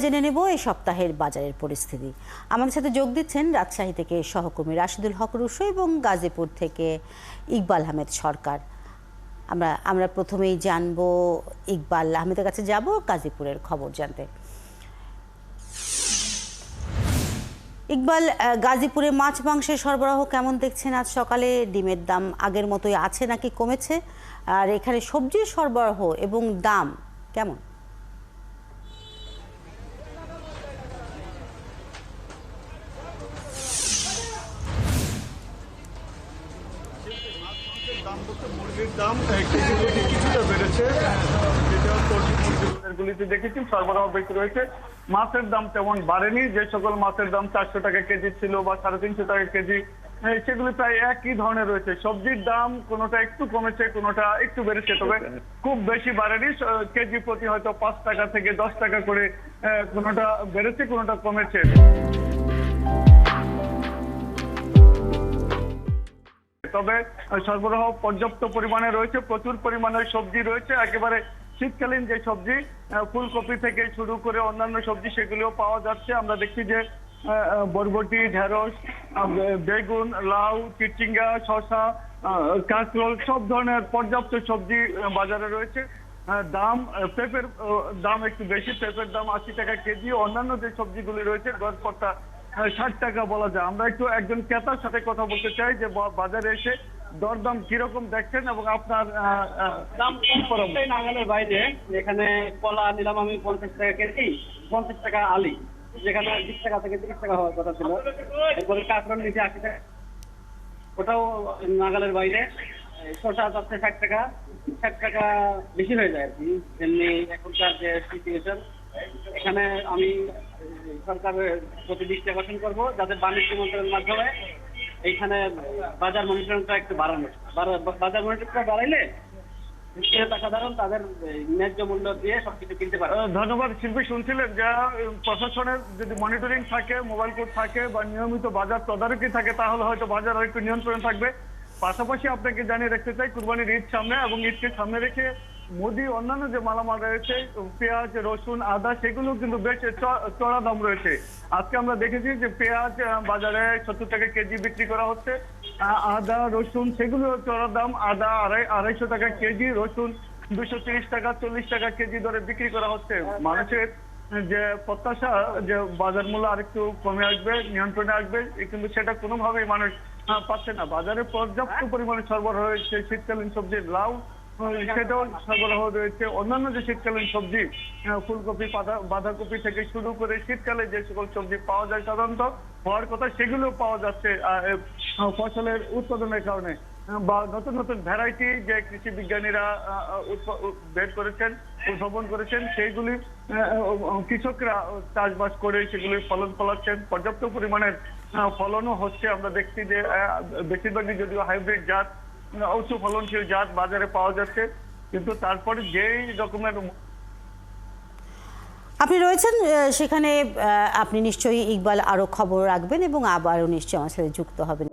জেনে নেব এই সপ্তাহের বাজারের পরিস্থিতি। আমাদের সাথে যোগ দিচ্ছেন রাজশাহী থেকে সহকর্মী রাশিদুল হক রুশো এবং গাজীপুর থেকে ইকবাল আহমেদ সরকার। আমরা প্রথমেই জানবো, ইকবাল আহমেদের কাছে যাব গাজীপুরের খবর জানতে। ইকবাল, গাজীপুরে মাছ মাংসের সরবরাহ কেমন দেখছেন আজ সকালে? ডিমের দাম আগের মতোই আছে নাকি কমেছে? আর এখানে সবজির সরবরাহ এবং দাম কেমন? মুরগির দাম কিছুটা বেড়েছে, যেটা মুরগিগুলিতে দেখেছি সরবরাহ বেশি রয়েছে। মাছের দাম তেমন বাড়েনি। যে সকল মাছের দাম 400 টাকা কেজি ছিল বা 350 টাকা কেজি, সেগুলি প্রায় একই ধরনের রয়েছে। সবজির দাম কোনোটা একটু কমেছে, কোনোটা একটু বেড়েছে, তবে খুব বেশি বাড়েনি। কেজি প্রতি হয়তো 5 টাকা থেকে 10 টাকা করে কোনোটা বেড়েছে, কোনোটা কমেছে। তবে সরবরাহ পর্যাপ্ত পরিমাণে রয়েছে, প্রচুর পরিমাণে সবজি রয়েছে। একেবারে শীতকালীন যে সবজি, ফুলকপি থেকে শুরু করে অন্যান্য সবজি, সেগুলিও পাওয়া যাচ্ছে। আমরা দেখছি যে বরবটি, ঢেঁড়স, বেগুন, লাউ, চিচিঙ্গা, শসা, কাঁকরোল, সব ধরনের পর্যাপ্ত সবজি বাজারে রয়েছে। দাম, পেঁপের দাম একটু বেশি, পেঁপের দাম 80 টাকা কেজি। অন্যান্য যে সবজিগুলি রয়েছে গড়পড়তা 60 টাকা বলা যায়। আমরা একজন ক্রেতার সাথে কথা বলতে চাই যে বাজারে এসে দরদাম কিরকম দেখছেন এবং আপনার দাম নাগালের বাইরে। এখানে কলা নিলাম আমি 50 টাকা কেজি, 50 টাকা আলি, যেখানে 20 টাকা থেকে 30 টাকা হওয়ার কথা ছিল। এরপরে কাঁকড়ার নিচে 80 টাকা, ওটাও নাগালের বাইরে। শসা যাচ্ছে 60 টাকা, 60 টাকা বেশি হয়ে যায় আর কি। যেমনি এখনকার যে সিচুয়েশন, এখানে আমি সরকারের প্রতি দৃষ্টি আকর্ষণ করবো যাতে বাণিজ্য মন্ত্রণালয়ের মাধ্যমে এইখানে বাজার মনিটরিংটা একটু বাড়ানো। বাজার মনিটরিংটা বাড়াইলে সাধারণ তাদের ন্যায্য মূল্য দিয়ে সবকিছু কিনতে পারে। ধন্যবাদ শিল্পী। শুনছিলেন যে প্রশাসনের যদি মনিটরিং থাকে, মোবাইল কোড থাকে বা নিয়মিত বাজার তদারকি থাকে, তাহলে হয়তো বাজার একটু নিয়ন্ত্রণ থাকবে। পাশাপাশি আপনাকে জানিয়ে রাখতে চাই, কুরবানির ঈদ সামনে এবং ঈদকে সামনে রেখে মুদি অন্যান্য যে মালামাল রয়েছে, পেঁয়াজ, রসুন, আদা, সেগুলো কিন্তু বেশ চড়া দাম রয়েছে। আজকে আমরা দেখেছি যে পেঁয়াজ বাজারে 70 টাকা কেজি বিক্রি করা হচ্ছে। আদা, রসুন, সেগুলো চড়া দাম। আদা 250 টাকা কেজি, রসুন 230 টাকা 40 টাকা কেজি দরে বিক্রি করা হচ্ছে। মানুষের যে প্রত্যাশা যে বাজার মূল্য আরেকটু কমে আসবে, নিয়ন্ত্রণে আসবে, কিন্তু সেটা কোনোভাবেই মানুষ পাচ্ছে না। বাজারে পর্যাপ্ত পরিমাণে সরবরাহ রয়েছে। শীতকালীন সবজি লাউ, সেটাও সরবরাহ রয়েছে। অন্যান্য যে শীতকালীন সবজি, ফুলকপি, বাঁধাকপি থেকে শুরু করে শীতকালে যে সকল সবজি পাওয়া যায় সাধারণত হওয়ার কথা, সেগুলো পাওয়া যাচ্ছে ফসলের উৎপাদনের কারণে। বা নতুন নতুন ভ্যারাইটি যে কৃষি বিজ্ঞানীরা বের করেছেন, উদ্ভাবন করেছেন, সেইগুলি কৃষকরা চাষবাস করে সেগুলি ফলন ফলাচ্ছেন। পর্যাপ্ত পরিমাণের ফলনও হচ্ছে। আমরা দেখছি যে বেশিরভাগই যদিও হাইব্রিড জাত, উচ্চ ফলনশীল জাত বাজারে পাওয়া যাচ্ছে, কিন্তু তারপরে যেই রকমের আপনি রয়েছেন সেখানে, আপনি নিশ্চয়ই ইকবাল আরো খবর রাখবেন এবং আবারও নিশ্চয়ই আমার সাথে যুক্ত হবেন।